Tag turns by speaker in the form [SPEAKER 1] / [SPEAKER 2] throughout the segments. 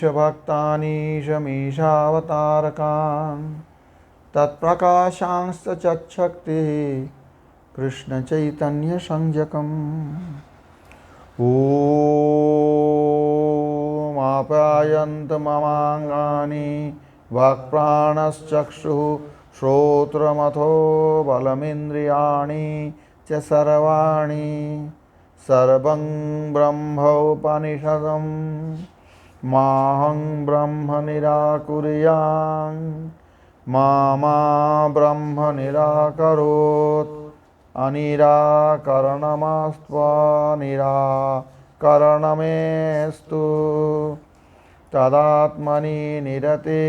[SPEAKER 1] भक्तानीशमीशावतारकान् तत्प्रकाशांश्च चक्षक्तिः कृष्णचैतन्यसंज्ञकम् ॐ आप्यायन्त ममाङ्गानि वाक्प्राणश्चक्षुः श्रोत्रमथो बलमिन्द्रियाणि च सर्वाणि सर्वं ब्रह्मोपनिषदं माहं ब्रह्म निराकुर्यां मा ब्रह्म निराकरोत् अनिराकरणमस्त्वनिराकरणमेस्तु तदात्मनि निरते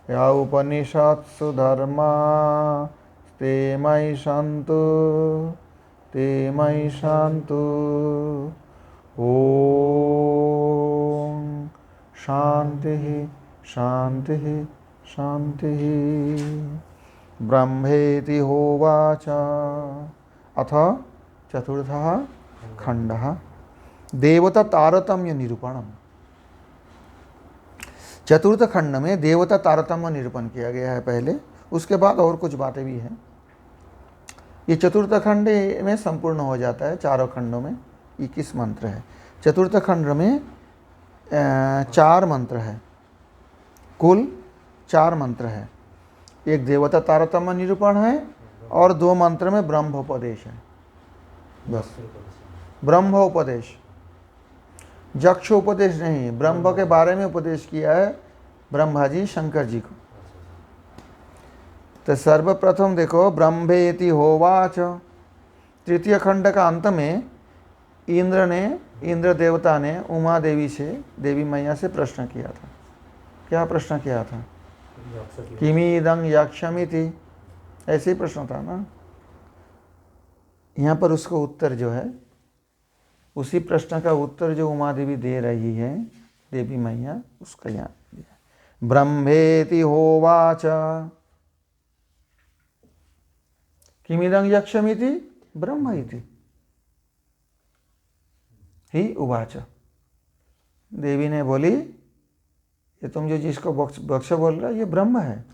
[SPEAKER 1] या उपनिषत्सु धर्मा ते मयि सन्तु ॐ शान्तिः शान्तिः शान्तिः। ब्रह्मेति होवाच। अथ चतुर्थः खण्डः देवता तारतम्य निरूपणम्। चतुर्थ खंड में देवता तारतम्य निरूपण किया गया है पहले, उसके बाद और कुछ बातें भी हैं। ये चतुर्थ खंड में संपूर्ण हो जाता है। चारों खंडों में 21 मंत्र है। चतुर्थ खंड में 4 मंत्र है, कुल 4 मंत्र है। एक देवता तारतम्य निरूपण है और 2 मंत्र में ब्रह्मोपदेश है। बस ब्रह्मोपदेश, यक्षोपदेश नहीं, ब्रह्म के बारे में उपदेश किया है ब्रह्मा जी शंकर जी को। तो सर्वप्रथम देखो, ब्रह्मेति होवाच। तृतीय खंड का अंत में इंद्र देवता ने उमा देवी से, देवी मैया से प्रश्न किया था। क्या प्रश्न किया था? किमिदं यक्षमिति, ऐसे ही प्रश्न था ना। यहाँ पर उसको उत्तर जो है, उसी प्रश्न का उत्तर जो उमा देवी दे रही है, देवी मैया, उसका यहाँ दिया। ब्रह्मेति होवाच किमिदं यक्षमिति ब्रह्म इति ही उवाच। देवी ने बोली, ये तुम जो जिसको बक्ष बोल रहा है, ये ब्रह्म है।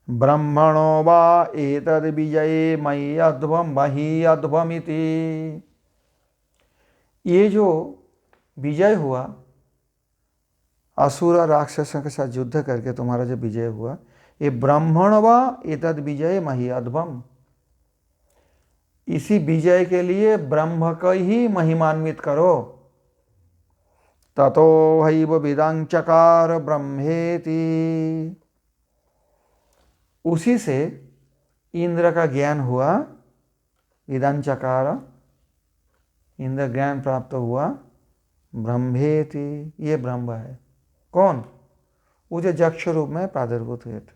[SPEAKER 1] ब्रह्मणो वा एतद् विजये मयि अध्वम मही अध्वमिति। ये जो विजय हुआ, असुर राक्षसों के साथ युद्ध करके तुम्हारा जो विजय हुआ, ये ब्राह्मण वा एतद् विजय मही अध्वम। इसी विजय के लिए ब्रह्म को ही महिमान्वित करो। ततो हैव विदं चकार ब्रह्मेति। उसी से इंद्र का ज्ञान हुआ, विदं चकार, इंद्र ज्ञान प्राप्त हुआ। ब्रह्मेति, ये ब्रह्म है। कौन? वो जो यक्ष रूप में प्रादुर्भूत हुए थे।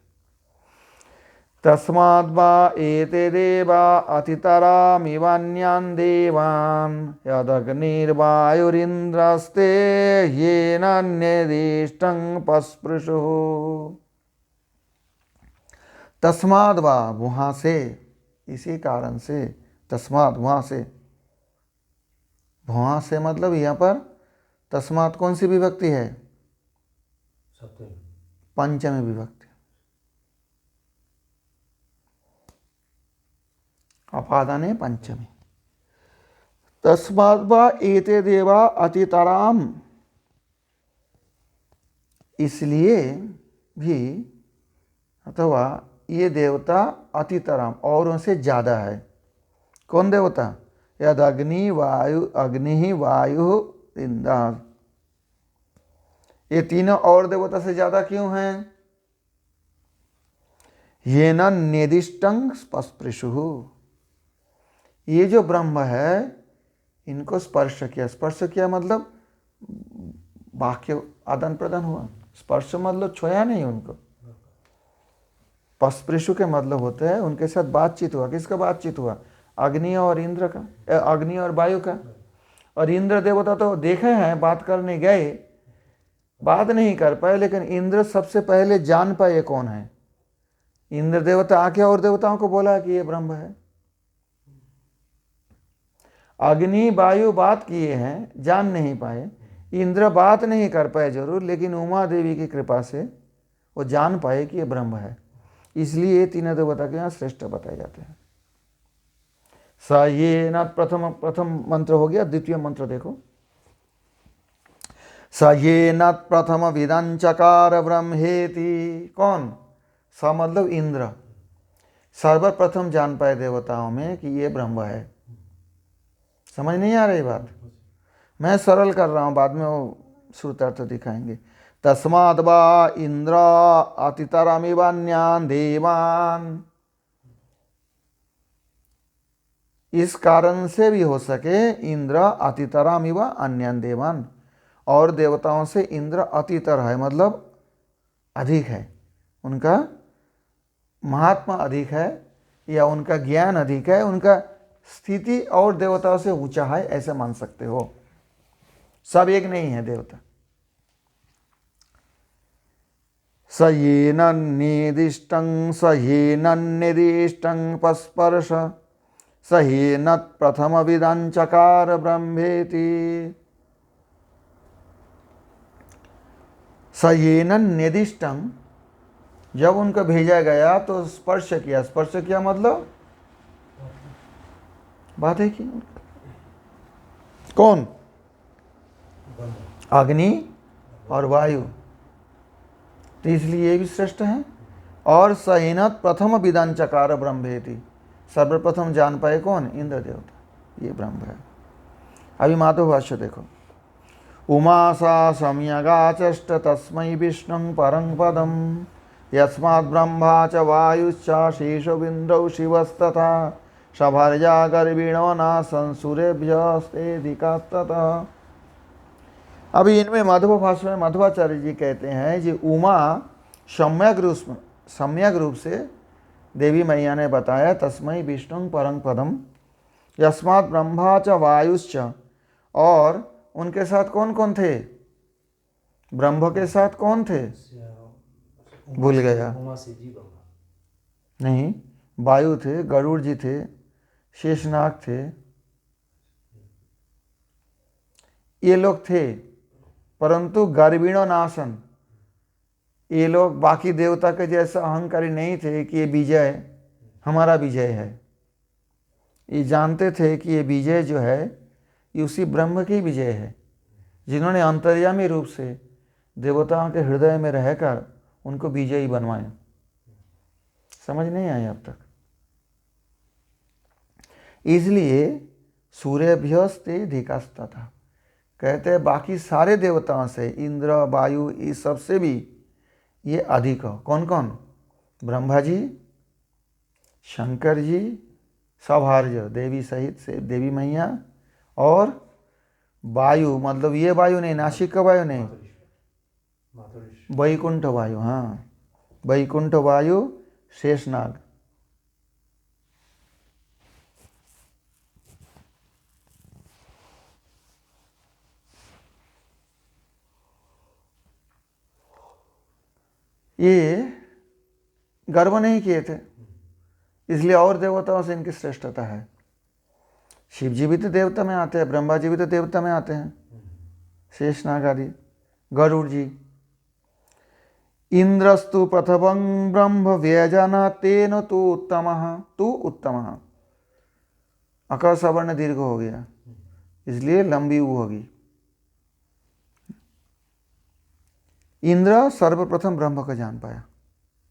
[SPEAKER 1] तस्माद्वा एते देवा अतितरामिवान्यान् देवान् यदग्निर्वायुरिन्द्रस्ते येन निर्दिष्टं पस्पृशुः। तस्माद्वा, वहाँ से, इसी कारण से, तस्मात् वहाँ से। वहाँ से मतलब यहाँ पर तस्मात् कौन सी विभक्ति है? पंचमी विभक्ति। अपादाने पंचमी। तस्मात् वा एते देवा अतितराम, इसलिए भी, अथवा ये देवता अतितराम, औरों से ज्यादा है। कौन देवता? यद अग्नि वायु इंद्र। ये तीनों और देवता से ज्यादा क्यों हैं? ये न निर्दिष्टं स्पृशुः। ये जो ब्रह्म है, इनको स्पर्श किया। स्पर्श किया मतलब वाक्य आदान प्रदान हुआ। स्पर्श मतलब छुआ नहीं उनको। पस्पृशु के मतलब होते हैं उनके साथ बातचीत हुआ। किसका बातचीत हुआ? अग्नि और इंद्र का, अग्नि और वायु का। और इंद्र देवता तो देखे हैं, बात करने गए, बात नहीं कर पाए, लेकिन इंद्र सबसे पहले जान पाए कौन है। इंद्र देवता आके और देवताओं को बोला कि ये ब्रह्म है। अग्नि वायु बात किए हैं, जान नहीं पाए। इंद्र बात नहीं कर पाए जरूर, लेकिन उमा देवी की कृपा से वो जान पाए कि ये ब्रह्म है, इसलिए ये तीनों देवता के यहाँ श्रेष्ठ बताए जाते हैं। स ये न प्रथम मंत्र हो गया। द्वितीय मंत्र देखो। स ये न प्रथम विदं चकार ब्रह्मेति। कौन? स मतलब इंद्र सर्वप्रथम जान पाए देवताओं में कि ये ब्रह्म है। समझ नहीं आ रही बात? मैं सरल कर रहा हूँ, बाद में वो श्रुतार्थ दिखाएंगे। तस्माद् वा इंद्र अतितरमिवान्यान् देवान्। इस कारण से भी हो सके इंद्र अतितरमिव अन्यान् देवान्, और देवताओं से इंद्र अतितर है, मतलब अधिक है, उनका महात्मा अधिक है, या उनका ज्ञान अधिक है, उनका स्थिति और देवताओं से ऊंचा है, ऐसे मान सकते हो। सब एक नहीं है देवता। स येन निर्दिष्टं स येन निर्दिष्टं पस्पर्श स येन प्रथम विदं चकार ब्रह्मेति। स येन निर्दिष्टं, जब उनको भेजा गया तो स्पर्श किया। स्पर्श किया मतलब बातें की। कौन? अग्नि और वायु, तो इसलिए ये भी श्रेष्ठ हैं। और सहीनत प्रथम विदं चकार ब्रह्मेति, सर्वप्रथम जान पाए कौन? इंद्र देवता, ये ब्रह्म है। अभी माधव भाष्य देखो। उमा सा सम्यगाचष्ट तस्मै विष्णुं परं पदं यस्मात् ब्रह्मा च वायुश्च शेषबिन्दौ शिवस्तथा सभर्या गर्भिणो नासन् सूर्यभ्यस्तेधिकास्ततः। अभी इनमें माधव भाष्य में माधवाचार्य जी कहते हैं कि उमा सम्यक रूप से देवी मैया ने बताया, तस्मै विष्णु परं पदम यस्मात् ब्रह्मा च वायुश्च, और उनके साथ कौन कौन थे? ब्रह्म के साथ कौन थे? भूल गया। नहीं, वायु थे, गरुड़ जी थे, शेषनाग थे, ये लोग थे। परंतु गर्भिणो नासन, ये लोग बाकी देवता के जैसा अहंकारी नहीं थे कि ये विजय हमारा विजय है। ये जानते थे कि ये विजय जो है ये उसी ब्रह्म की विजय है, जिन्होंने अंतर्यामी रूप से देवताओं के हृदय में रहकर उनको विजयी बनवाया। समझ नहीं आई अब तक? इसलिए सूर्यभ्यस्ते धिकास्तथा, कहते हैं बाकी सारे देवताओं से, इंद्र वायु इस सब से भी ये अधिक हो। कौन कौन? ब्रह्मा जी, शंकर जी, सभार्य देवी सहित से देवी मैया, और वायु मतलब ये वायु नहीं, नासिक का वायु नहीं, वैकुंठ वायु। हाँ, वैकुंठ वायु, शेषनाग। ये गर्व नहीं किए थे, इसलिए और देवताओं से इनकी श्रेष्ठता है। शिव जी भी तो देवता में आते हैं, ब्रह्मा जी भी तो देवता में आते हैं, शेषनाग आदि, गरुड़ जी। इंद्रस्तु प्रथमं ब्रह्म व्यजना तेन तु उत्तमः। अकार सवर्ण दीर्घ हो गया, इसलिए लंबी ऊ होगी। इंद्र सर्वप्रथम ब्रह्म को जान पाया,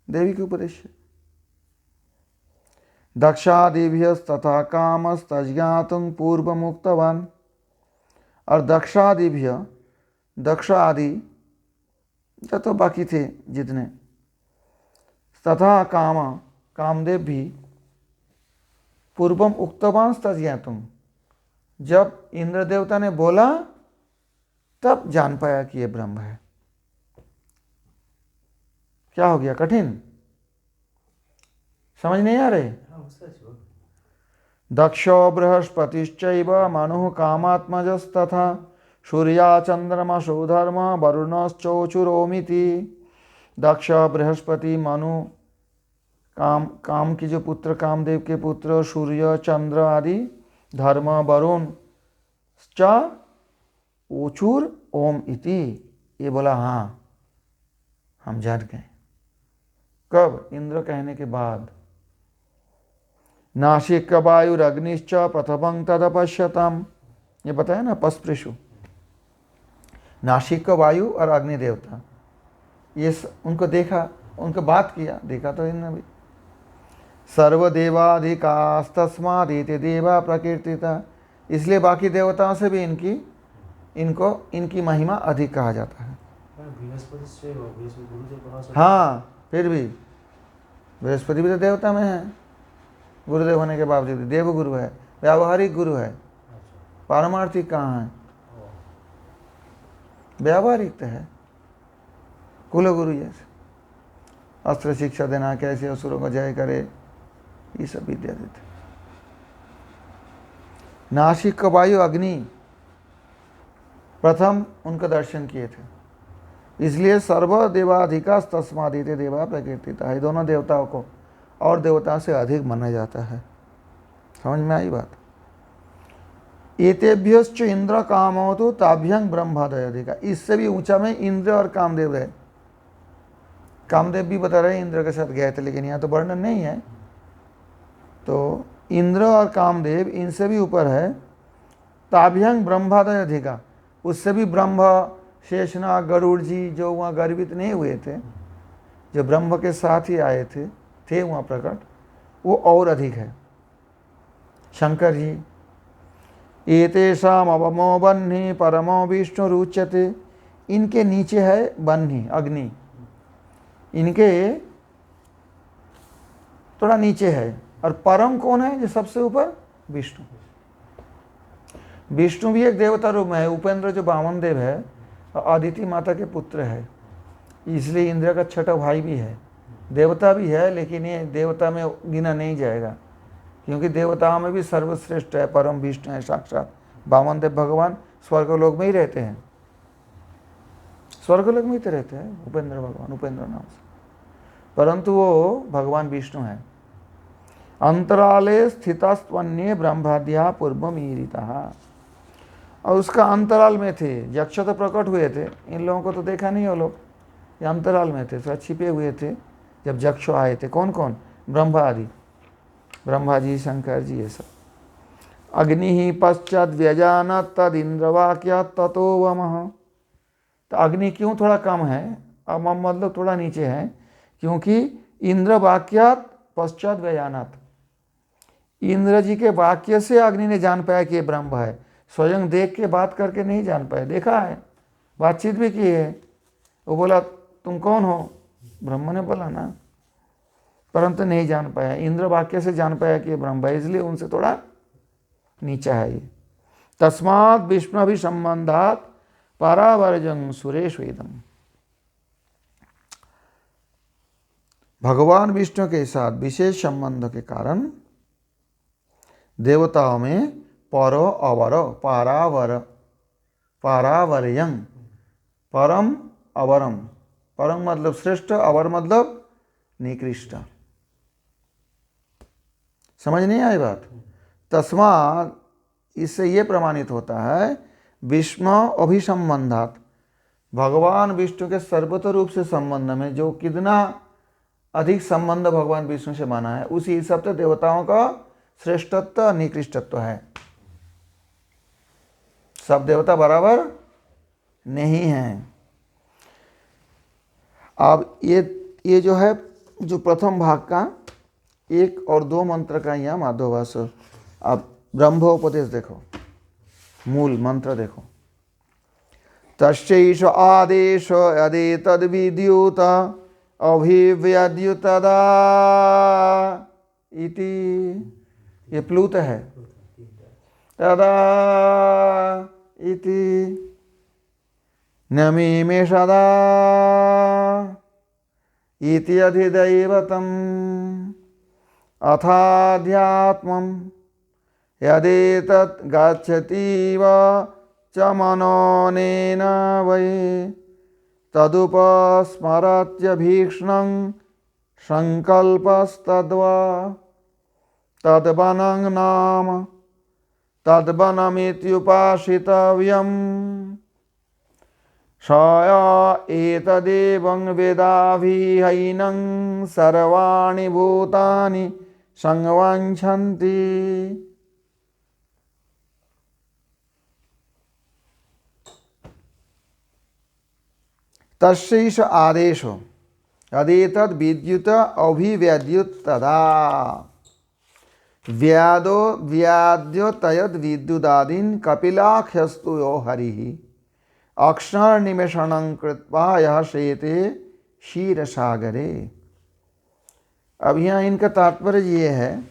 [SPEAKER 1] देवी के उपदेश से। दक्षादिभ्यस्तथा कामस्तज्ञातुं पूर्वमुक्तवान्, और दक्षादिभ्य, दक्ष आदि तो बाकी थे जितने, तथा कामदेव भी पूर्वम उक्तवान् तज्ञातुं, जब इंद्र देवता ने बोला तब जान पाया कि ये ब्रह्म है। क्या हो गया? कठिन? समझ नहीं आ रहे? दक्षो बृहस्पतिश्चैव मनुः कामात्मजस्तथा सूर्या चंद्रमसो धर्म वरुणश्चोचुरोमिति। दक्ष बृहस्पति, मनु काम की जो पुत्र, कामदेव के पुत्र, सूर्य चंद्र आदि, धर्म वरुण च ओचुर ओम इति, ये बोला हाँ हम जान गए। कब? इंद्र कहने के बाद। नासिक वायुरग्निश्च प्रथमं तदपश्यताम, ये बताया ना पस्पृशु। नासिक का वायु और अग्नि देवता, ये उनको देखा, उनको बात किया, देखा तो इन्होंने भी। सर्वदेवाधिकास्तस्मादिति देवा प्रकीर्तिता, इसलिए बाकी देवताओं से भी इनकी महिमा अधिक कहा जाता है। हाँ, फिर भी बृहस्पति भी तो देवता में है, गुरुदेव होने के बावजूद देव गुरु है, व्यावहारिक गुरु है, पारमार्थिक कहाँ है? व्यावहारिक तो है, कुल गुरु जैसे अस्त्र शिक्षा देना, कैसे असुरों को जय करे, ये सब विद्या देते। नासिक का वायु अग्नि प्रथम उनका दर्शन किए थे, इसलिए सर्व देवाधिका तस्मादिते देवा प्रकीर्तिता है। दोनों देवताओं को और देवताओं से अधिक माना जाता है। समझ में आई बात? एतेभ्यश्च इंद्र कामो तो ताभ्यं ब्रह्मादय अधिका, इससे भी ऊंचा में इंद्र और कामदेव है। कामदेव भी बता रहे इंद्र के साथ गए थे, लेकिन यहाँ तो वर्णन नहीं है। तो इंद्र और कामदेव इनसे भी ऊपर है। ताभ्यं ब्रह्मादय अधिका, उससे भी ब्रह्मा, शेषनाग, गरुड़ जी जो वहाँ गर्वित नहीं हुए थे, जो ब्रह्म के साथ ही आए थे वहाँ प्रकट, वो और अधिक है। शंकर जी, एतेषाम अवमो बन्ही परमो विष्णु रुच्यते, इनके नीचे है बन्ही अग्नि, इनके थोड़ा नीचे है। और परम कौन है जो सबसे ऊपर? विष्णु। विष्णु भी एक देवता रूप में है। उपेंद्र जो वामन देव है अदिति माता के पुत्र है, इसलिए इंद्र का छठा भाई भी है, देवता भी है, लेकिन ये देवता में गिना नहीं जाएगा, क्योंकि देवताओं में भी सर्वश्रेष्ठ है, परम विष्णु है साक्षात। वामन देव भगवान स्वर्गलोक में ही रहते हैं, स्वर्गलोक में ही तो रहते हैं उपेंद्र भगवान, उपेंद्र नाम से, परंतु वो भगवान विष्णु है। अंतराले स्थितस्त्वन्ये ब्रह्माद्या पूर्वमीरिता, और उसका अंतराल में थे। यक्ष तो प्रकट हुए थे, इन लोगों को तो देखा नहीं वो लोग, ये अंतराल में थे, थोड़ा छिपे हुए थे जब यक्ष आए थे। कौन कौन? ब्रह्मा आदि, ब्रह्मा जी, शंकर जी, ये सब। अग्नि ही पश्चात व्यजानत तद इंद्रवाक्य ततो वमः, तो अग्नि क्यों थोड़ा कम है, अब मतलब थोड़ा नीचे है, क्योंकि इंद्र वाक्यात पश्चात व्यजानत, इंद्र जी के वाक्य से अग्नि ने जान पाया कि ये ब्रह्म है। स्वयं देख के बात करके नहीं जान पाए, देखा है, बातचीत भी की है। वो बोला तुम कौन हो, ब्रह्म ने बोला ना, परंतु नहीं जान पाया। इंद्र वाक्य से जान पाया कि ये ब्रह्म है, इसलिए उनसे थोड़ा नीचा है ये। तस्मात् विष्णु संबंधात परावर्जं सुरेश वेदम, भगवान विष्णु के साथ विशेष संबंध के कारण देवताओं में परो अवर पारावर पारावर्यं, परम अवरम, परम मतलब श्रेष्ठ, अवर मतलब निकृष्ट। समझ नहीं आई बात? तस्मात्, इससे ये प्रमाणित होता है विष्णु अभिसंबंधात, भगवान विष्णु के सर्वतोर रूप से संबंध में जो कितना अधिक संबंध भगवान विष्णु से माना है, उसी हिसाब से देवताओं का श्रेष्ठत्व निकृष्टत्व है। सब देवता बराबर नहीं हैं। अब ये जो है, जो प्रथम भाग का 1 और 2 मंत्र का यहाँ माधवभास। अब ब्रह्मोपदेश देखो, मूल मंत्र देखो। तस्यैष आदेश यदि तद विद्युत अभिव्यद्युतदा इति, ये प्लूत है, तदा इति नमीमे सदा इति अधिदैवतम् अथाध्यात्मं यदेतत् गच्छतीव च मनोनेन वै तदुपस्मरत्यभीक्ष्णं संकल्पस्तद्वा तद्वनं नाम तद्वनमित्युपासितव्यम्। स एतदेवं वेदाभिहैनं सर्वाणि भूतानि संवाञ्छन्ति। तस्यैष आदेशो यदेतद् विद्युत अभिव्यद्युत तदा व्यादो व्याद्यो तयद विद्युदादीन कपिलाख्यस्तु यो हरिः अक्षर निमेषणं कृत्वा यह शेते क्षीर सागरे। अब यहाँ इनका तात्पर्य ये है,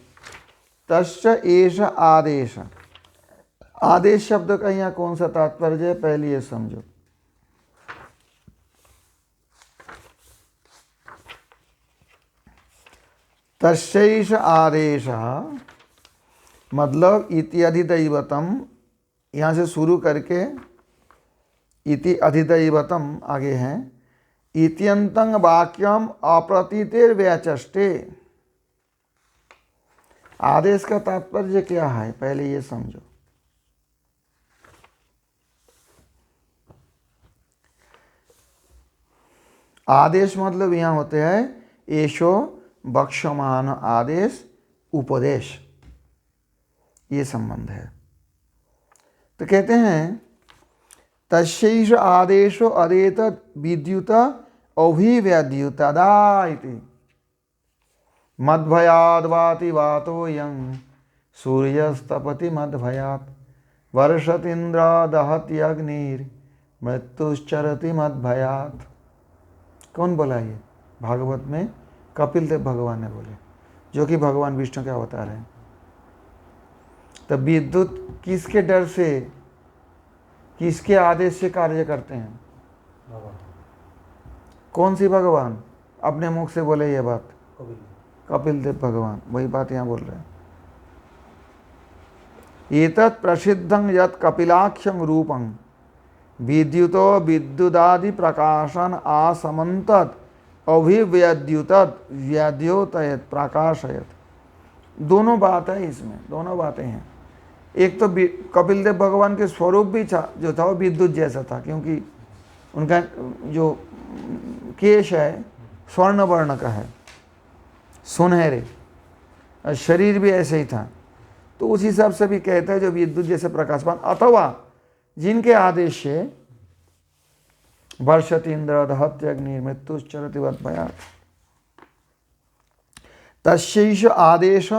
[SPEAKER 1] तस्य एष आदेश। आदेश शब्द का यहाँ कौन सा तात्पर्य है, पहले ये समझो। तस्यैष आदेश मतलब इति अधिदैवतम, यहाँ से शुरू करके इति अधिदैवतम आगे हैं। इत्यंतं वाक्यम अप्रतीतिर्व्यचष्टे। आदेश का तात्पर्य क्या है, पहले ये समझो। आदेश मतलब यहाँ होते हैं एशो बक्षमान आदेश उपदेश, ये संबंध है। तो कहते हैं तस्यैष आदेशो अदेतद् विद्युत अभिव्यद्युतदा इति मद्भयाद् वाति वातोऽयं सूर्यस्तपति मद्भयात् वर्षतीन्द्र दहति अग्निर्मृत्युश्चरति मद्भयात्। कौन बोला ये? भागवत में कपिल देव भगवान ने बोले, जो कि भगवान विष्णु के अवतार हैं। तब विद्युत किसके डर से, किसके आदेश से कार्य करते हैं? कौन सी भगवान? अपने मुख से बोले ये बात, कपिल देव भगवान, वही बात यहाँ बोल रहे हैं। एतत् प्रसिद्धं यत् कपिलाख्यं रूपं विद्युतो विद्युदादि प्रकाशन आसमन्तत् अभिव्यद्युतत् व्याद्योतयत् प्रकाशयत्। दोनों बात है इसमें, दोनों बातें हैं। एक तो कपिल देव भगवान के स्वरूप भी जो था वो विद्युत जैसा था, क्योंकि उनका जो केश है स्वर्ण वर्ण का है, सुनहरे, और शरीर भी ऐसे ही था। तो उस हिसाब से भी कहते हैं जो विद्युत जैसे प्रकाशमान, अथवा जिनके आदेश से वर्षति इंद्र दहति अग्नि मृत्युश्चरति मद्भयात्। तस्यैष आदेश,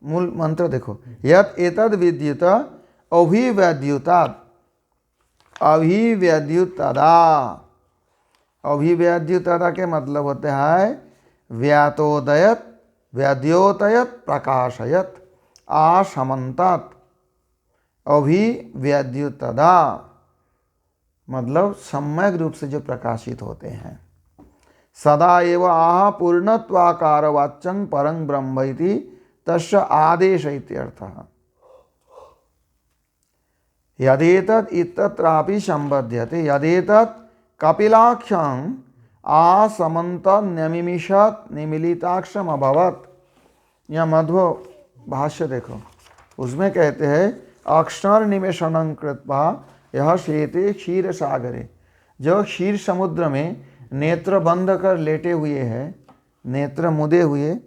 [SPEAKER 1] मूल मंत्र देखो, यत् एतद् विद्युत अभिव्यद्युतात् अभिव्यद्युतदा। अभिव्यद्युतदा के मतलब होते हैं व्यातोदयत व्याद्योतयत प्रकाशयत आसमन्तात्। अभिव्यद्युतदा मतलब सम्यक रूप से जो प्रकाशित होते हैं। सदा एव आह पूर्णत्वाकार वाच्यं परं ब्रह्म इति तस्य आदेश इत्यर्थः। यदेतत् इत्यत्रापि संबध्यते। यदेतत् कपिलाख्यं आसमन्तत् न्यमिमिषत् निमीलिताक्षम अभवत्। यहाँ मध्व भाष्य देखो, उसमें कहते हैं अक्षर निमेषणं कृत्वा यह शेते क्षीर सागरे। जो क्षीर समुद्र में नेत्र बंद कर लेटे हुए हैं, नेत्र मुदे हुए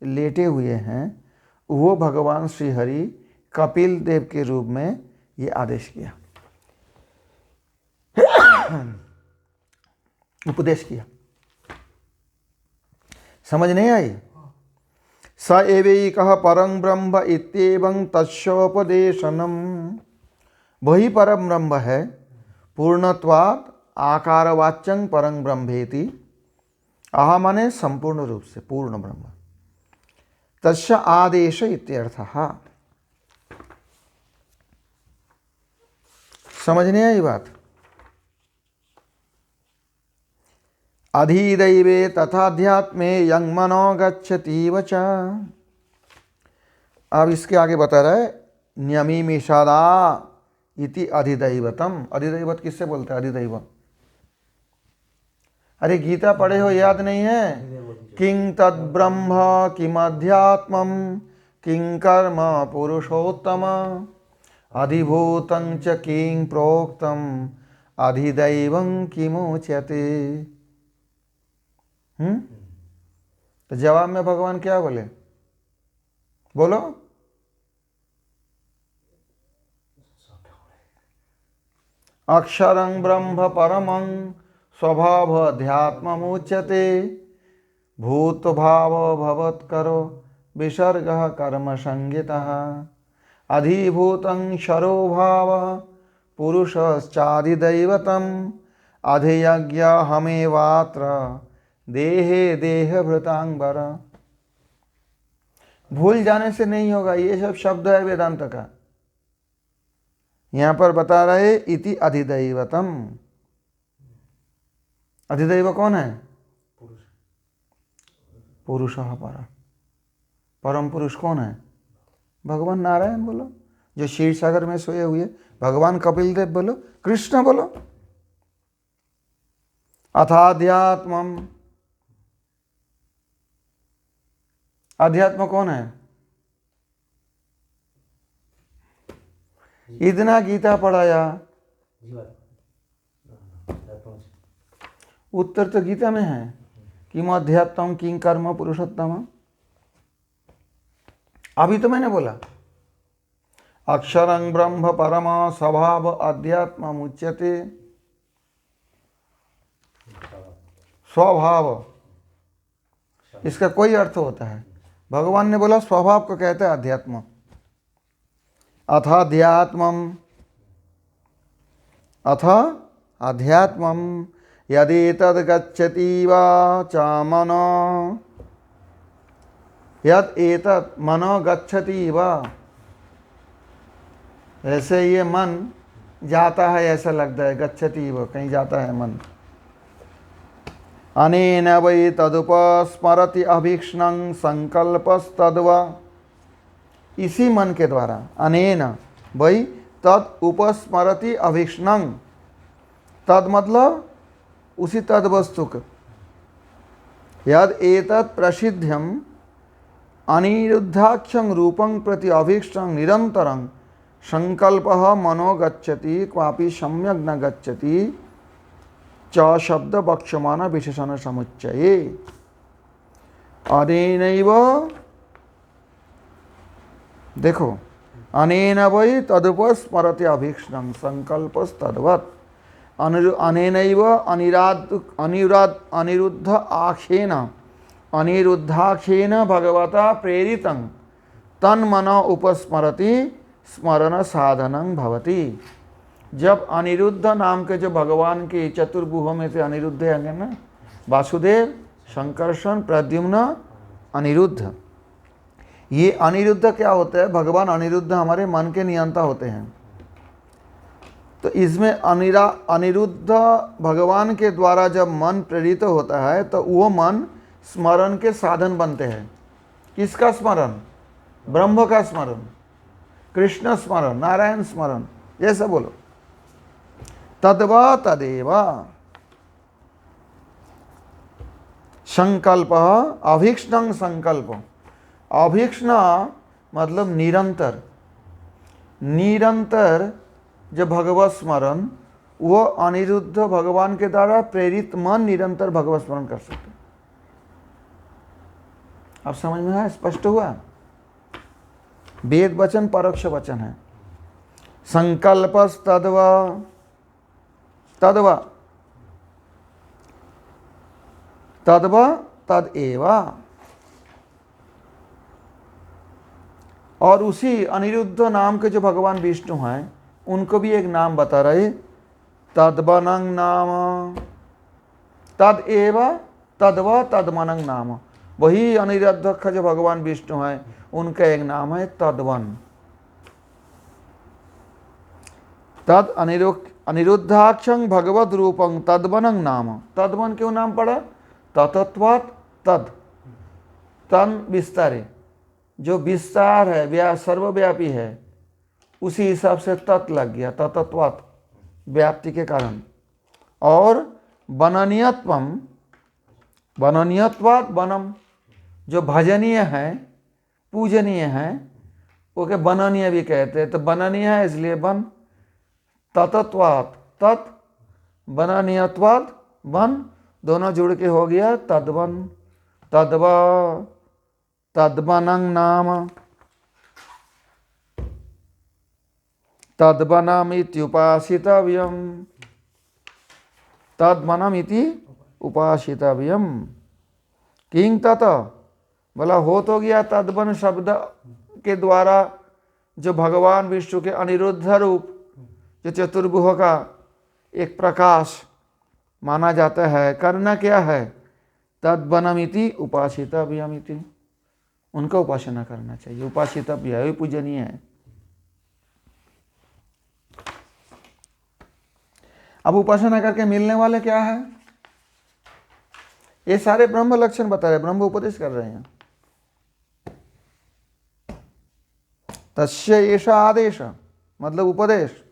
[SPEAKER 1] लेटे हुए हैं, वो भगवान श्री हरि कपिल देव के रूप में ये आदेश किया, उपदेश किया। समझ नहीं आई? स एवैकः परं ब्रह्म इत्येवं तस्योपदेशनम्। वही परम ब्रह्म है, पूर्णत्वात् आकारवाच्यं परं ब्रह्मेति। आह माने संपूर्ण रूप से पूर्ण ब्रह्म। तस्य आदेश इत्यर्थः। समझ नहीं आई बात? अधिदैवे तथाध्यात्मे यं मनो गच्छतीव च। अब इसके आगे बता रहा है न्यमिमिषदा इति अधिदैवतम। अधिदैवत किससे बोलते हैं? अधिदैव, अरे गीता पढ़े हो, याद नहीं है? किं तद् ब्रह्म किमध्यात्मं किं कर्म पुरुषोत्तम अधिभूतं च किं प्रोक्तम अधिदैवं किमुच्यते। तो जवाब में भगवान क्या बोले, बोलो। अक्षरं ब्रह्म परमं स्वभावध्यात्ममुच्यते भूतभाव भवत्करो विसर्गः कर्म संज्ञितः अधिभूतं क्षरो भावः पुरुषश्चाधिदैवतम् अधियज्ञहमेवात्र देहे देहभृतांबर। भूल जाने से नहीं होगा, ये सब शब्द है वेदांत का। यहां पर बता रहे इति अधिदैवतम। अधिदैव कौन है? पुरुष पर। परम पुरुष कौन है? भगवान नारायण बोलो, जो क्षीर सागर में सोए हुए। भगवान कपिल देव बोलो, कृष्ण बोलो। अथाध्यात्मम, अध्यात्म कौन है? इतना गीता पढ़ाया, उत्तर तो गीता में है। किम अध्यात्म किं कर्म पुरुषोत्तम। अभी तो मैंने बोला अक्षरं ब्रह्म परम स्वभाव अध्यात्म मुच्यते। स्वभाव, इसका कोई अर्थ होता है। भगवान ने बोला स्वभाव को कहते हैं अध्यात्म। अथाध्यात्मम, अथ अध्यात्मम यदि तद गच्छति वा च मनो, यद एतत् मनो गच्छति वा, ऐसे ये मन जाता है, ऐसा लगता है। गच्छति वा, कहीं जाता है मन। अनेन वै तदुपस्मरति अभीक्ष्णं संकल्पस्तद्वा, इसी मन के द्वारा। अनेन वै तद उपस्मरति अभीक्ष्णं, तद मतलब उसी तद वस्तु का। यद एतत् प्रसिद्धम अनिरुद्धाख्यं रूपं प्रति अभीक्ष्णं निरंतरं संकल्पः मनो गच्छति क्वापि सम्यक् न गच्छति च शब्द वक्ष्यमाण विशेषण समुच्चये। अनेनैव, देखो, अनेन वै तदुपस्मरति अभीक्ष्णं संकल्पस्तद्वत्। अनेनैव अनिरुद्ध आख्येन, अनिरुद्धाख्येन भगवता प्रेरितं तन्मनो उपस्मरति स्मरण साधनं भवति। जब अनिरुद्ध नाम के जो भगवान के चतुर्भुजों में से अनिरुद्ध है ना, वासुदेव, शंकरसन, प्रद्युम्न, अनिरुद्ध। ये अनिरुद्ध क्या होता है? भगवान अनिरुद्ध हमारे मन के नियंता होते हैं। तो इसमें अनिरुद्ध भगवान के द्वारा जब मन प्रेरित होता है तो वो मन स्मरण के साधन बनते हैं। किसका स्मरण? ब्रह्म का स्मरण, कृष्ण स्मरण, नारायण स्मरण, जैसा बोलो। तद्वा तदेव संकल्प अभीक्ष्णं संकल्प। अभीक्ष्ण मतलब निरंतर। निरंतर जो भगवत स्मरण, वो अनिरुद्ध भगवान के द्वारा प्रेरित मन निरंतर भगवत स्मरण कर सकते। अब समझ में आया? स्पष्ट हुआ? वेद वचन परोक्ष वचन है। संकल्पस तद्वा, तद्वा तद्वा तदेवा। और उसी अनिरुद्ध नाम के जो भगवान विष्णु हैं, उनको भी एक नाम बता रहे, तद्वनं नाम, तदेव तद्वा तद्मनं नाम। वही अनिरुद्ध का जो भगवान विष्णु हैं, उनका एक नाम है तद्वन। तद अनिरुद्धाक्षं भगवद रूपं तद्वनं नाम। तद्वन क्यों नाम पड़ा? ततत्वात् तद, तन विस्तारे, जो विस्तार है, सर्वव्यापी है, उसी हिसाब से तत् लग गया, ततत्वात्, व्याप्ति के कारण। और बननीयत्वम, बननीयत्वात् बनम, जो भजनीय है, पूजनीय है, वो के बननीय भी कहते हैं। तो बननीय है इसलिए बन। ततत्वात् तत् बननीयत्वाद बन, दोनों जुड़ के हो गया तद्वन, तद्व तद्वनं नाम, तद्वनमित्युपासितव्यम, तद्वनमिति उपासितव्यम। किंग तत, बोला हो तो गया तद्वन शब्द के द्वारा जो भगवान विष्णु के अनिरुद्ध रूप, जो चतुर्भुज का एक प्रकाश माना जाता है, करना क्या है, तद्वनमिति उपासितव्यमिति, उनका उपासना करना चाहिए, उपासितव्य है, पूजनीय है। अब उपासना करके मिलने वाले क्या है, ये सारे ब्रह्म लक्षण बता रहे, ब्रह्म उपदेश कर रहे हैं। तस्य एषा आदेश मतलब उपदेश,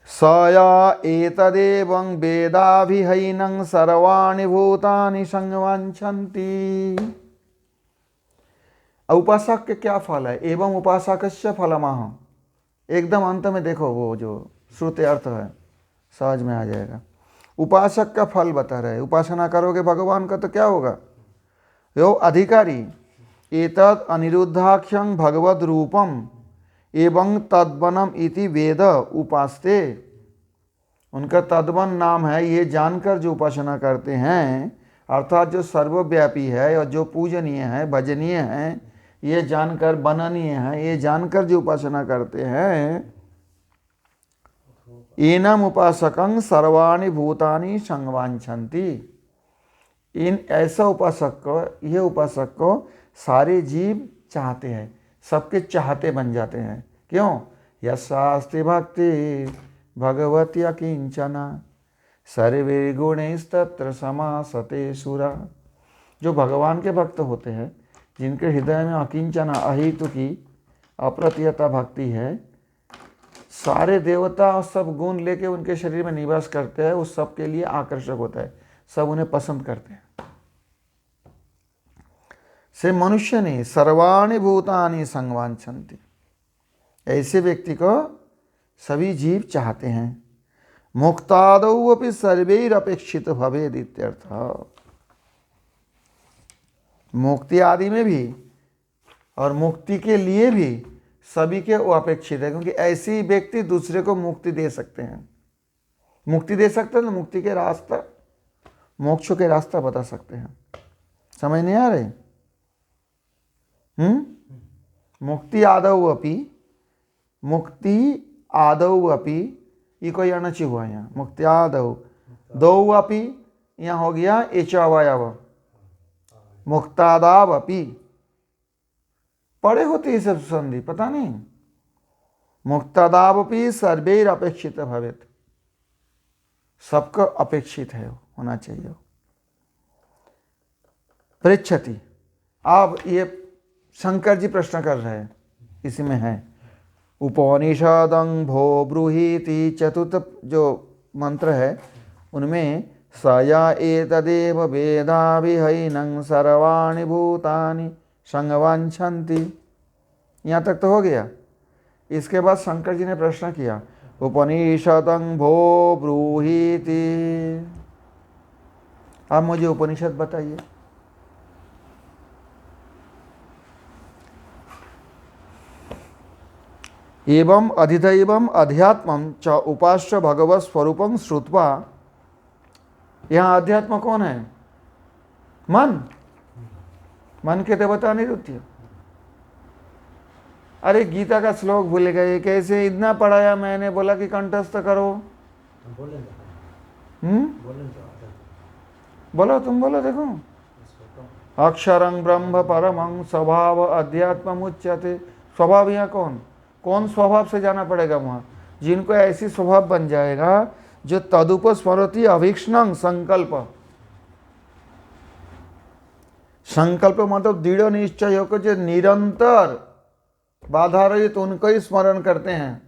[SPEAKER 1] सया एतदेवं वेदाभिहैनं सर्वाणि भूतानि संवाञ्छन्ति। उपासक के क्या फल है, एवं उपासकस्य फलमाह, एकदम अंत में देखो वो जो श्रुति अर्थ है सहज में आ जाएगा। उपासक का फल बता रहे, उपासना करोगे भगवान का तो क्या होगा, यो अधिकारी एतद अनिरुद्धाख्यं भगवद रूपम एवं तद्वनम इति वेद उपास्ते, उनका तद्वन नाम है, ये जानकर जो उपासना करते हैं, अर्थात जो सर्वव्यापी है और जो पूजनीय है, भजनीय है, ये जानकर, बननीय है, ये जानकर जो उपासना करते हैं, एनम उपासकं सर्वाणि भूतानि संवाञ्छन्ति, इन ऐसा उपासक को, ये उपासक को सारे जीव चाहते हैं, सबके चाहते बन जाते हैं। क्यों, यस्यास्ति भक्ति भगवती अकिंचना सर्वे गुणैस्तत्र समासते सुरा। जो भगवान के भक्त होते हैं, जिनके हृदय में अकिंचना अहेतु की अप्रतिहता भक्ति है, सारे देवता और सब गुण लेके उनके शरीर में निवास करते हैं, उस सब के लिए आकर्षक होता है, सब उन्हें पसंद करते हैं। से मनुष्य ने सर्वाणि भूतानि संवाञ्छन्ति, ऐसे व्यक्ति को सभी जीव चाहते हैं। मुक्तादौ अपि सर्वैरपेक्षित भवेद इत्यर्थ, मुक्ति आदि में भी और मुक्ति के लिए भी सभी के वो अपेक्षित है, क्योंकि ऐसे ही व्यक्ति दूसरे को मुक्ति दे सकते हैं। मुक्ति दे सकते हैं तो मुक्ति के रास्ता, मोक्ष के रास्ता बता सकते हैं। समझ नहीं आ रहे? मुक्ति आदौ अपि, मुक्ति आदौ अपि, ये कोई अनचि हुआ यहाँ, मुक्ति आदौ, दौ अपि यहाँ हो गया एचावयव, मुक्तादाव अपि, पढ़े होते ये सब संधि, पता नहीं। मुक्तादाव अपि सर्वैर अपेक्षित भवेत, सबका अपेक्षित है, होना चाहिए। पृच्छति, अब ये शंकर जी प्रश्न कर रहे हैं, इसी में है उपनिषदं भो ब्रूहीति, चतुर्थ जो मंत्र है उनमें सया एतदेव वेदाभिहैनं सर्वाणि भूतानि संवाञ्छन्ति, यहाँ तक तो हो गया। इसके बाद शंकर जी ने प्रश्न किया उपनिषदं भो ब्रूहीति, आप मुझे उपनिषद बताइए। एवं अधिदैवम अध्यात्मं च उपास्य भगवत स्वरूपं श्रुत्वा, यहाँ अध्यात्म कौन है, मन, मन के देवता अनिरुद्ध। अरे गीता का श्लोक भूल गए, कैसे इतना पढ़ाया मैंने, बोला कि कंठस्थ करो। बोलो, तुम बोलो, देखो। अक्षरं ब्रह्म परमं स्वभाव अध्यात्म उच्यते। स्वभाव यहाँ कौन, कौन स्वभाव से जाना पड़ेगा वहाँ, जिनको ऐसी स्वभाव बन जाएगा जो तदुपस्मरति अभीक्ष्णं संकल्प, संकल्प मतलब दृढ़ निश्चय होकर जो निरंतर बाधा रही तो उनको ही स्मरण करते हैं।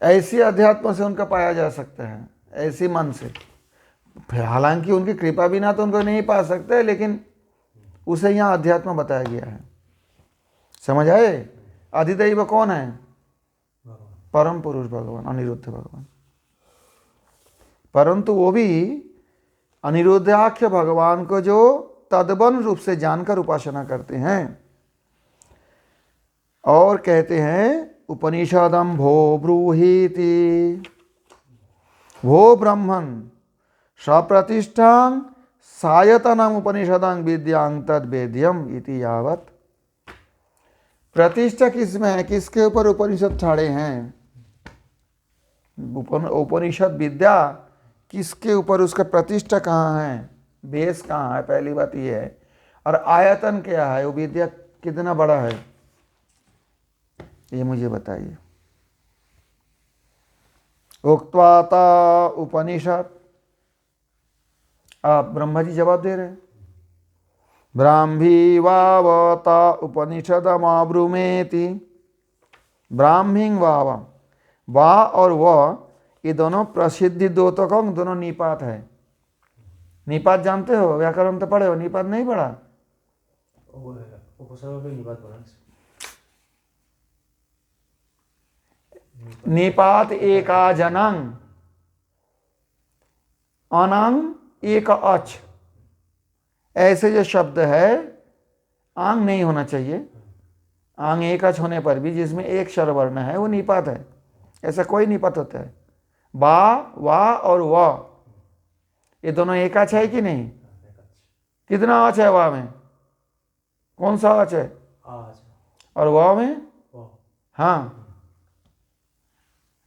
[SPEAKER 1] ऐसी अध्यात्म से उनका पाया जा सकता है, ऐसी मन से। हालांकि उनकी कृपा बिना तो उनको नहीं पा सकते, लेकिन उसे यहाँ अध्यात्म बताया गया है। समझ आए? अधिदैव कौन है?
[SPEAKER 2] भगवान।
[SPEAKER 1] परम पुरुष भगवान, अनिरुद्ध भगवान। परंतु वो भी अनिरुद्धाख्य भगवान को जो तद्वन रूप से जानकर उपासना करते हैं और कहते हैं उपनिषदम भो ब्रूहीति भो ब्रह्मन् सप्रतिष्ठां सायतनम उपनिषदं विद्यांग तद वेद्यम इति यावत। प्रतिष्ठा किसमें है? किसके ऊपर उपनिषद ठाड़े हैं? उपनिषद विद्या किसके ऊपर, उसका प्रतिष्ठा कहाँ है, बेस कहाँ है? पहली बात ये है। और आयतन क्या है? वो विद्या कितना बड़ा है, ये मुझे बताइए। उक्त्वाता उपनिषद, आप ब्रह्मा जी जवाब दे रहे हैं। ब्राह्मी वावता उपनिषदमाब्रुमेति। ब्राह्मी वावा, वा और व ये दोनों प्रसिद्धि द्योतकम, दोनों निपात है। निपात जानते हो? व्याकरण तो पढ़े हो, निपात नहीं पढ़ा?
[SPEAKER 2] उपसर्ग पे निपात पढ़ा।
[SPEAKER 1] निपात एका जनंग अनंग एक अच, ऐसे जो शब्द है आंग नहीं होना चाहिए। आंग एक अच होने पर भी जिसमें एक स्वर वर्ण है वो निपात है। ऐसा कोई निपात होता है? बा, वा और व ये दोनों एक अच है कि नहीं? कितना अच है वा में? कौन सा अच है? और व में? हाँ,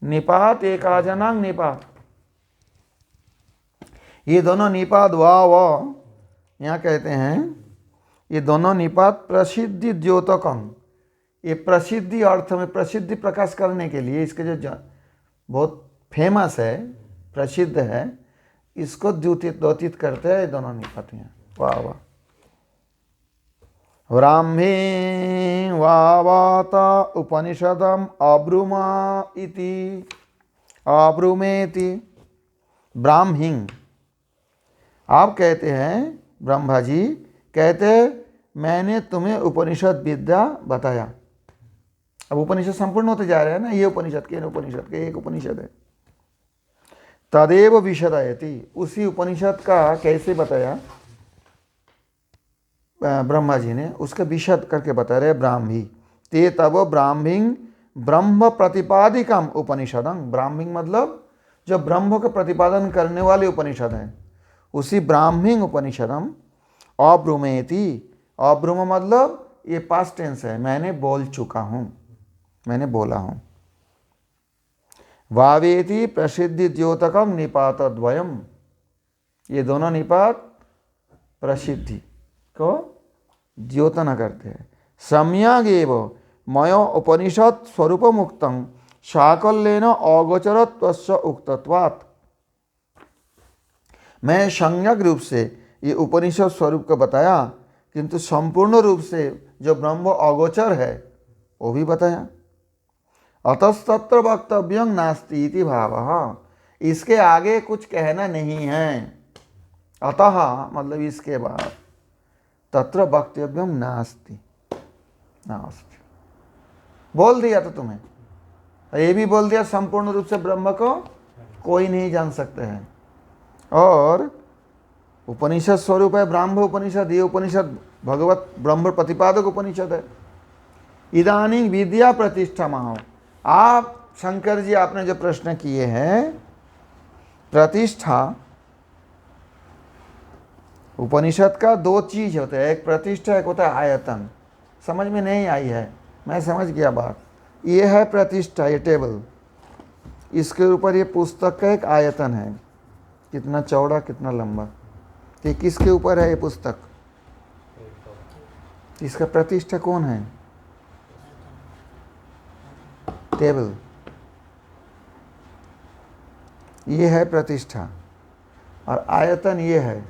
[SPEAKER 1] निपात एकाजनांग निपात, ये दोनों निपात वा व यहाँ कहते हैं ये दोनों निपात प्रसिद्धि द्योतकम, ये प्रसिद्धि अर्थ में प्रसिद्धि प्रकाश करने के लिए, इसके जो बहुत फेमस है, प्रसिद्ध है, इसको द्योतित करते हैं ये दोनों निपात यहाँ। वाह वाह। ब्राह्मी वावाता उपनिषदम अब्रुमा इति अब्रुमेति। ब्राह्मिंग, आप कहते हैं, ब्रह्मा जी कहते मैंने तुम्हें उपनिषद विद्या बताया। अब उपनिषद संपूर्ण होते जा रहे हैं ना, ये उपनिषद के एक उपनिषद है। तदेव विशदयति, उसी उपनिषद का कैसे बताया ब्रह्मा जी ने, उसका विशद करके बता रहे ब्राह्मी। ते तब ब्राह्मिंग ब्रह्म प्रतिपादिकम उपनिषदं, ब्राह्मिंग मतलब जो ब्रह्म का प्रतिपादन करने वाले उपनिषद हैं, उसी ब्राह्मिंग उपनिषदम अब्रुमेति। अब्रुम मतलब ये पास्ट टेंस है, मैंने बोल चुका हूँ, मैंने बोला हूँ। वावेति प्रसिद्धि द्योतकम निपात द्वयम, ये दोनों निपात प्रसिद्धि को द्योतना करते हैं। सम्यगेव मयो उपनिषद स्वरूप मुक्तं साकल्येन अगोचरत्वस्य उक्तत्वात्, मैं सम्यक रूप से ये उपनिषद स्वरूप को बताया, किंतु संपूर्ण रूप से जो ब्रह्म अगोचर है वो भी बताया। अतस्तत्र वक्तव्यं नास्ति इति भावः, इसके आगे कुछ कहना नहीं है। अतः मतलब इसके बाद, तत्र वक्तव्यं नास्ति, नास्ति बोल दिया तो तुम्हें, ये भी बोल दिया संपूर्ण रूप से ब्रह्म को कोई नहीं जान सकते हैं। और उपनिषद स्वरूप है ब्राह्म उपनिषद, ये उपनिषद भगवत ब्रह्म प्रतिपादक उपनिषद है। इदानीं विद्या प्रतिष्ठा महो, आप शंकर जी आपने जो प्रश्न किए हैं, प्रतिष्ठा उपनिषद का दो चीज होते हैं, एक प्रतिष्ठा, एक होता है आयतन। समझ में नहीं आई है, मैं समझ गया बात। ये है प्रतिष्ठा, ये टेबल, इसके ऊपर ये पुस्तक का एक आयतन है, कितना चौड़ा कितना लंबा। ये किसके ऊपर है ये पुस्तक? इसका प्रतिष्ठा कौन है? टेबल, ये है प्रतिष्ठा। और आयतन ये है,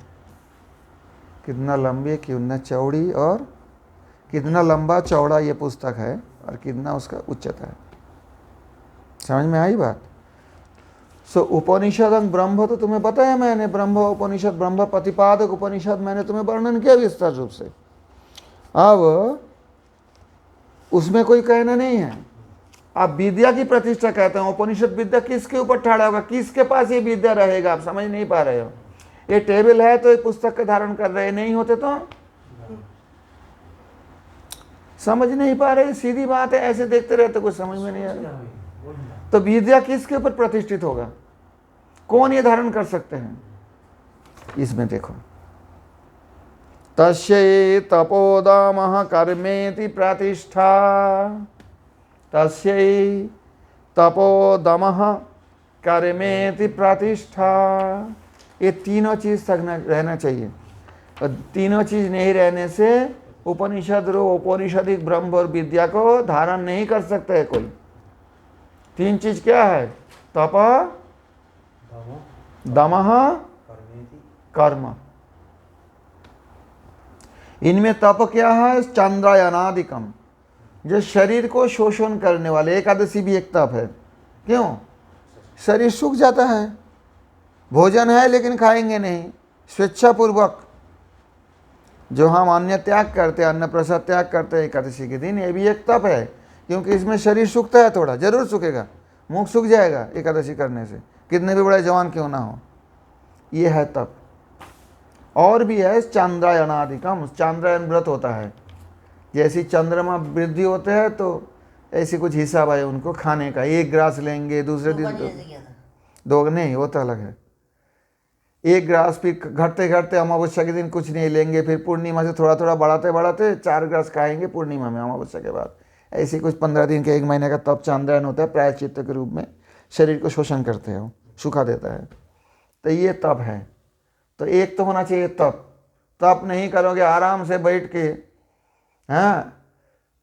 [SPEAKER 1] कितना लंबी कितना चौड़ी और कितना लंबा चौड़ा ये पुस्तक है और कितना उसका उच्चता है। समझ में आई बात? सो उपनिषद ब्रह्म तो तुम्हें पता है, मैंने ब्रह्म उपनिषद ब्रह्म प्रतिपादक उपनिषद मैंने तुम्हें वर्णन किया विस्तार रूप से। अब उसमें कोई कहना नहीं है। आप विद्या की प्रतिष्ठा कहते हैं, उपनिषद विद्या किसके ऊपर ठाड़ा होगा, किसके पास ये विद्या रहेगा, आप समझ नहीं पा रहे हो। ये टेबल है तो ये पुस्तक का धारण कर रहे, नहीं होते तो समझ नहीं पा रहे, सीधी बात है, ऐसे देखते रहते कुछ समझ में नहीं आ रहा। तो विद्या किसके ऊपर प्रतिष्ठित होगा, कौन ये धारण कर सकते हैं। इसमें देखो, तस्यै तपोदमः कर्मेति प्रतिष्ठा, तस्यै तपोदमः कर्मेति प्रतिष्ठा। ये तीनों चीज रहना चाहिए, और तीनों चीज नहीं रहने से उपनिषद औपनिषदिक ब्रह्म और विद्या को धारण नहीं कर सकते है कोई। तीन चीज क्या है, तप, दमः, कर्म। इनमें तप क्या है, चंद्रायनादिकम, जो शरीर को शोषण करने वाले, एकादशी भी एक तप है। क्यों, शरीर सूख जाता है, भोजन है लेकिन खाएंगे नहीं, स्वेच्छापूर्वक जो हम अन्न त्याग करते हैं, अन्न प्रसाद त्याग करते हैं एकादशी के दिन, ये भी एक तप है, क्योंकि इसमें शरीर सूखता है, थोड़ा जरूर सूखेगा, मुख सूख जाएगा एकादशी करने से, कितने भी बड़े जवान क्यों ना हो। ये है तप। और भी है चांद्रायनादिकम, चांद्रायन व्रत होता है, जैसी चंद्रमा वृद्धि होते हैं तो ऐसी कुछ हिसाब है उनको खाने का, एक ग्रास लेंगे, दूसरे दिन दो नहीं, वो तो अलग है, एक ग्रास, फिर घटते घटते अमावस्या के दिन कुछ नहीं लेंगे, फिर पूर्णिमा से थोड़ा थोड़ा बढ़ाते बढ़ाते 4 ग्रास खाएंगे पूर्णिमा में, अमावस्या के बाद। ऐसे कुछ 15 दिन के 1 महीने का तप चांद्रायन होता है, प्रायश्चित्त के रूप में शरीर को शोषण करते हैं, सुखा देता है। तो ये तप है। तो एक तो होना चाहिए तप। तप नहीं करोगे आराम से बैठ के, हाँ,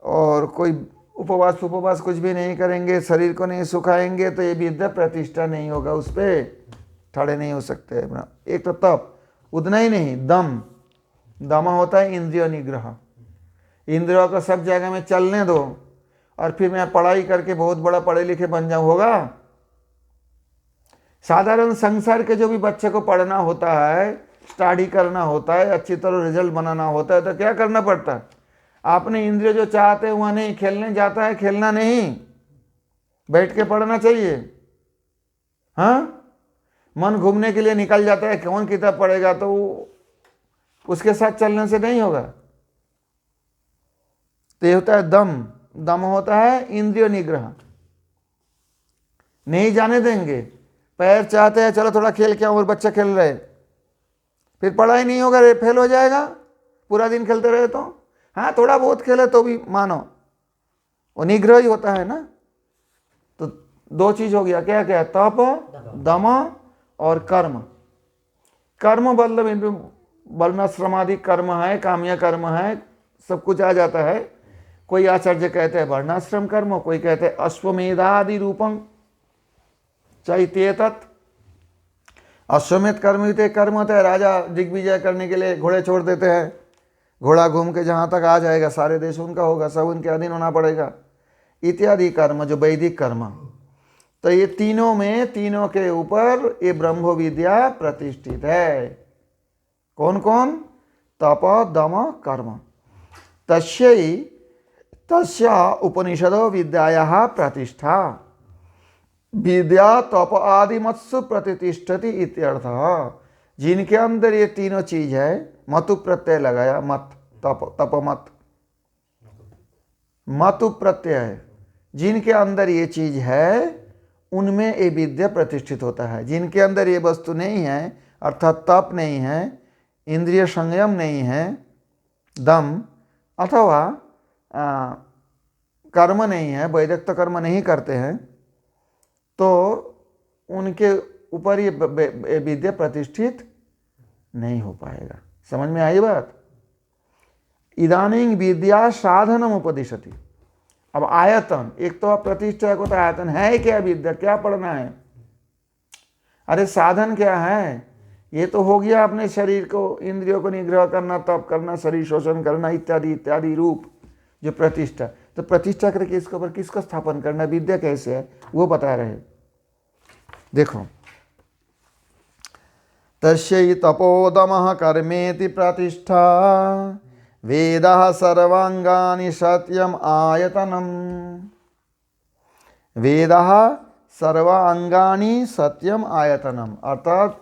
[SPEAKER 1] और कोई उपवास कुछ भी नहीं करेंगे, शरीर को नहीं सुखाएंगे, तो ये विद्या प्रतिष्ठा नहीं होगा, उस पर खड़े नहीं हो सकते। एक तो तप, उतना ही नहीं, दम होता है इंद्रिय निग्रह, इंद्रियों को सब जगह में चलने दो, और फिर मैं पढ़ाई करके बहुत बड़ा पढ़े लिखे बन जाऊं, होगा। साधारण संसार के जो भी बच्चे को पढ़ना होता है, स्टडी करना होता है, अच्छी तरह रिजल्ट बनाना होता है, तो क्या करना पड़ता है, आपने इंद्रिय जो चाहते हैं वहाँ नहीं, खेलने जाता है, खेलना नहीं, बैठ के पढ़ना चाहिए। हाँ, मन घूमने के लिए निकल जाता है, कौन किताब पढ़ेगा, तो उसके साथ चलने से नहीं होगा। तो ये होता है दम होता है इंद्रिय निग्रह, नहीं जाने देंगे। पैर चाहते हैं चलो थोड़ा खेल के, और बच्चे खेल रहे, फिर पढ़ाई नहीं होगा, फेल हो जाएगा, पूरा दिन खेलते रहे तो। हाँ, थोड़ा बहुत खेले तो भी मानो, वो निग्रह ही होता है ना। तो 2 चीज हो गया, क्या क्या, तप, दम और कर्म। कर्म मतलब इनमें वर्णाश्रमादि कर्म है, काम्य कर्म है, सब कुछ आ जाता है। कोई आचार्य कहते हैं वर्णाश्रम कर्म, कोई कहते हैं अश्वमेधादि रूपम चैत्येतत्। अश्वमेध कर्म भी कर्म होता है, राजा दिग्विजय करने के लिए घोड़े छोड़ देते हैं, घोड़ा घूम के जहाँ तक आ जाएगा सारे देश उनका होगा, सब उनके अधीन होना पड़ेगा, इत्यादि कर्म जो वैदिक कर्म। तो ये तीनों में, तीनों के ऊपर ये ब्रह्म विद्या प्रतिष्ठित है। कौन कौन, तप, दम, कर्म। तस्य उपनिषदो विद्यायाः प्रतिष्ठा, विद्या तप आदि मत्सु प्रतिष्ठति इत्यर्थः। जिनके अंदर ये तीनों चीज है, मतु प्रत्यय लगाया, मत, तप मत, मतु प्रत्यय है, जिनके अंदर ये चीज है उनमें ये विद्या प्रतिष्ठित होता है। जिनके अंदर ये वस्तु नहीं है, अर्थात तप नहीं है, इंद्रिय संयम नहीं है, दम अथवा कर्म नहीं है, वैदिक कर्म नहीं करते हैं, तो उनके ऊपर ये विद्या प्रतिष्ठित नहीं हो पाएगा। समझ में आई बात। इदानीं विद्या साधनम उपदिशति। अब आयतन, एक तो प्रतिष्ठा को तो आयतन है, क्या विद्या, क्या पढ़ना है, अरे साधन क्या है, ये तो हो गया अपने शरीर को, इंद्रियों को निग्रह करना, तप करना, शरीर शोषण करना, इत्यादि इत्यादि रूप जो प्रतिष्ठा। तो प्रतिष्ठा करके इसके ऊपर किसको स्थापन करना, विद्या कैसे है, वो बता रहे। देखो, तस्यै तपोदमः कर्मेति प्रतिष्ठा, वेदः सर्वांगानि सत्यम आयतनम। वेदः सर्वांगानि सत्यम आयतनम, अर्थात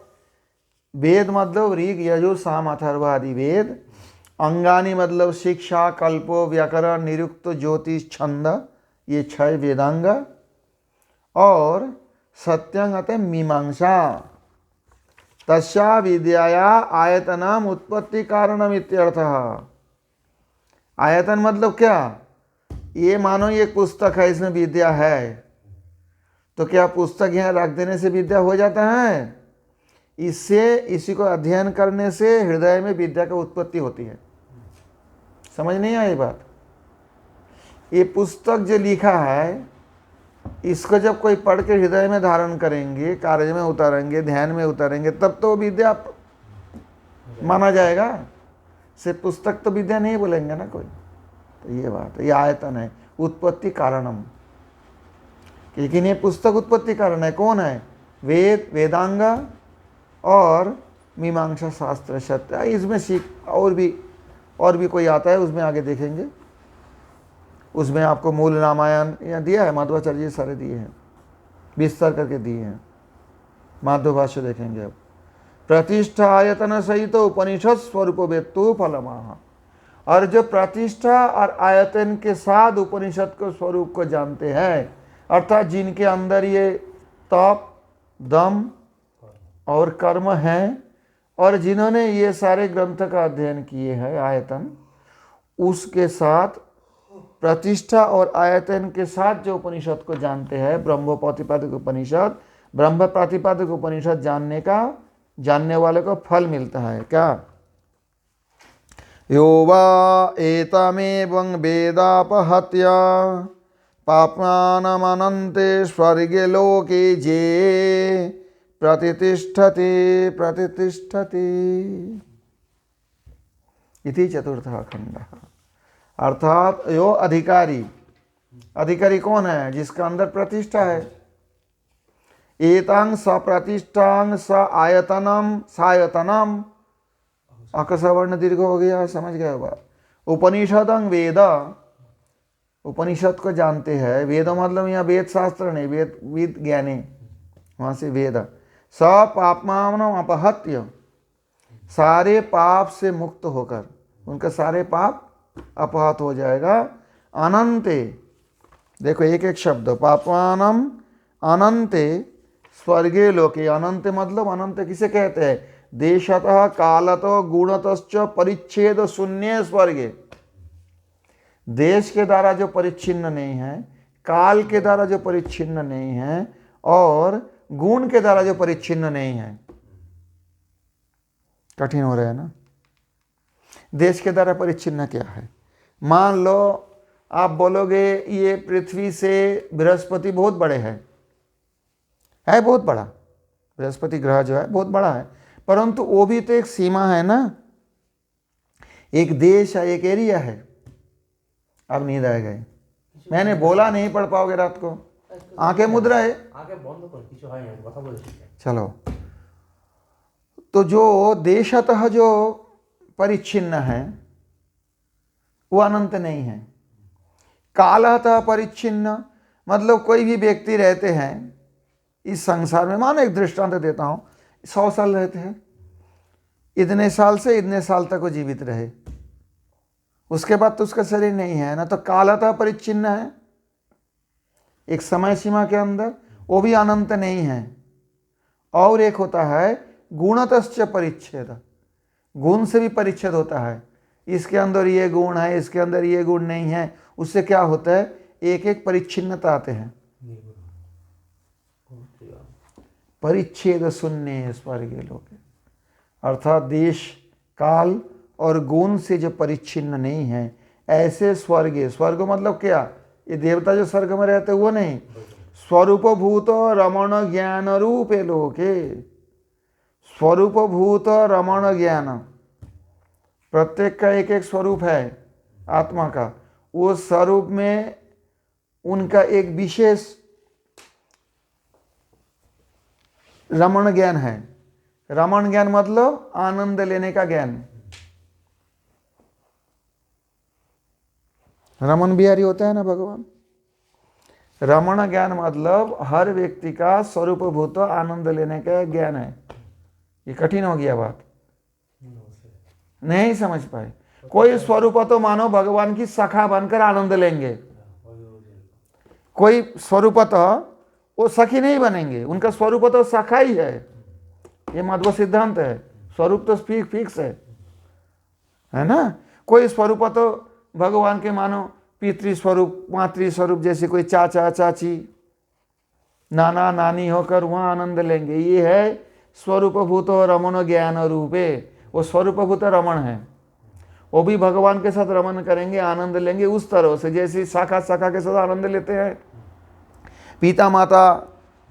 [SPEAKER 1] वेद मतलब ऋग यजुर साम अथर्व आदि वेद, अंगानी मतलब शिक्षा, कल्पो, व्याकरण, निरुक्त, ज्योतिष, छंद, ये 6 वेदांग, और सत्यंग अतः मीमांसा। तस्या विद्याया आयतनम उत्पत्ति कारणम इत्यर्थः। आयतन मतलब क्या? ये मानो ये पुस्तक है, इसमें विद्या है, तो क्या पुस्तक यहाँ रख देने से विद्या हो जाता है? इससे, इसी को अध्ययन करने से हृदय में विद्या की उत्पत्ति होती है। समझ नहीं आई बात? ये पुस्तक जो लिखा है, इसको जब कोई पढ़ के हृदय में धारण करेंगे, कार्य में उतारेंगे, ध्यान में उतारेंगे, तब तो विद्या माना जाएगा। सिर्फ पुस्तक तो विद्या नहीं बोलेंगे ना कोई। तो ये बात है, ये आयतन है उत्पत्ति कारणम। लेकिन ये पुस्तक उत्पत्ति कारण है। कौन है? वेद, वेदांग और मीमांसा शास्त्र सत्य। इसमें सीख और भी कोई आता है, उसमें आगे देखेंगे। उसमें आपको मूल रामायण यहाँ दिया है, माधवाचार्य जी सारे दिए हैं, विस्तार करके दिए हैं। माधव भाष्य देखेंगे अब। प्रतिष्ठा आयतन सहित उपनिषद स्वरूप वेत्तु फलमाह। और जो प्रतिष्ठा और आयतन के साथ उपनिषद को स्वरूप को जानते हैं, अर्थात जिनके अंदर ये तप, दम और कर्म हैं, और जिन्होंने ये सारे ग्रंथ का अध्ययन किए हैं, आयतन, उसके साथ प्रतिष्ठा और आयतन के साथ जो उपनिषद को जानते हैं, ब्रह्म प्रतिपादक उपनिषद, ब्रह्म प्रतिपादक उपनिषद जानने वाले को फल मिलता है। क्या? यो वा एतमेवं वेदापहत्य पाप्मानमनन्ते स्वर्गे लोके जे प्रतिष्ठते इति चतुर्थः खंडः। अर्थात यो अधिकारी, अधिकारी कौन है? जिसका अंदर प्रतिष्ठा है। एतांग स प्रतिष्ठांग स आयतनम सायतनम, अकसवर्ण दीर्घ हो गया, समझ गए बात। उपनिषदंग वेद, उपनिषद को जानते हैं। वेद मतलब यहाँ वेद शास्त्र नहीं, वेद ज्ञानी, वहाँ से वेद। स पापमानम अपहत्य, सारे पाप से मुक्त होकर, उनका सारे पाप अपहत हो जाएगा। अनंते, देखो एक एक शब्द, पापानम अनंते स्वर्गे लोके। अनंत मतलब, अनंत किसे कहते हैं? देशतः कालतः गुणतश्च परिच्छेद शून्य स्वर्गे। देश के द्वारा जो परिच्छिन्न नहीं है, काल के द्वारा जो परिच्छिन्न नहीं है, और गुण के द्वारा जो परिच्छिन्न नहीं है। कठिन हो रहा है ना? देश के द्वारा परिच्छिन्न क्या है? मान लो आप बोलोगे ये पृथ्वी से बृहस्पति बहुत बड़े है बहुत बड़ा, बृहस्पति ग्रह जो है बहुत बड़ा है, परंतु वो भी तो एक सीमा है ना, एक देश है, एक एरिया है। अब नींद आ गई, मैंने बोला नहीं पढ़ पाओगे रात को, आंखें मुद रहे,
[SPEAKER 2] आंखें बंद कर, किछु হয় না, কথা বলে।
[SPEAKER 1] चलो। तो जो देशतः जो परिच्छिन्न है वो अनंत नहीं है। कालतः परिच्छिन्न मतलब कोई भी व्यक्ति रहते हैं इस संसार में, मानो एक दृष्टांत देता हूँ, 100 साल रहते हैं, इतने साल से इतने साल तक वो जीवित रहे, उसके बाद तो उसका शरीर नहीं है ना, तो कालतः परिच्छिन्न है एक समय सीमा के अंदर, वो भी अनंत नहीं है। और एक होता है गुणतश्च परिच्छेद, गुण से भी परिच्छेद होता है, इसके अंदर ये गुण है, इसके अंदर ये गुण नहीं है, उससे क्या होता है, एक एक परिच्छिन्नता आते हैं। परिच्छेद शून्य स्वर्गे लोके, अर्थात देश काल और गुण से जो परिच्छिन्न नहीं है, ऐसे स्वर्गे, स्वर्ग मतलब क्या, ये देवता जो स्वर्ग में रहते वो नहीं, स्वरूप भूत रमण ज्ञान रूपे लोके। स्वरूप भूत रमण ज्ञान, प्रत्येक का एक एक स्वरूप है आत्मा का, वो स्वरूप में उनका एक विशेष रमण ज्ञान है। रमण ज्ञान मतलब आनंद लेने का ज्ञान। रमन बिहारी होता है ना भगवान। रमण ज्ञान मतलब हर व्यक्ति का स्वरूपभूत आनंद लेने का ज्ञान है। ये कठिन हो गया बात, नहीं समझ पाए। कोई स्वरूप तो मानो भगवान की शाखा बनकर आनंद लेंगे, कोई स्वरूप तो वो सखी नहीं बनेंगे, उनका स्वरूप तो शाखा ही है। ये मध्व सिद्धांत है, स्वरूप तो फिक्स है ना। कोई स्वरूप तो भगवान के मानो पितृ स्वरूप मातृ स्वरूप, जैसे कोई चाचा चाची नाना नानी होकर वहाँ आनंद लेंगे। ये है स्वरूपभूत रमण ज्ञान रूपे, वो स्वरूपभूत रमण है। वो भी भगवान के साथ रमन करेंगे, आनंद लेंगे उस तरह से जैसे शाखा शाखा के साथ आनंद लेते हैं। पिता माता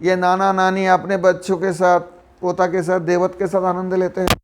[SPEAKER 1] ये नाना नानी अपने बच्चों के साथ पोता के साथ देवत के साथ आनंद लेते हैं।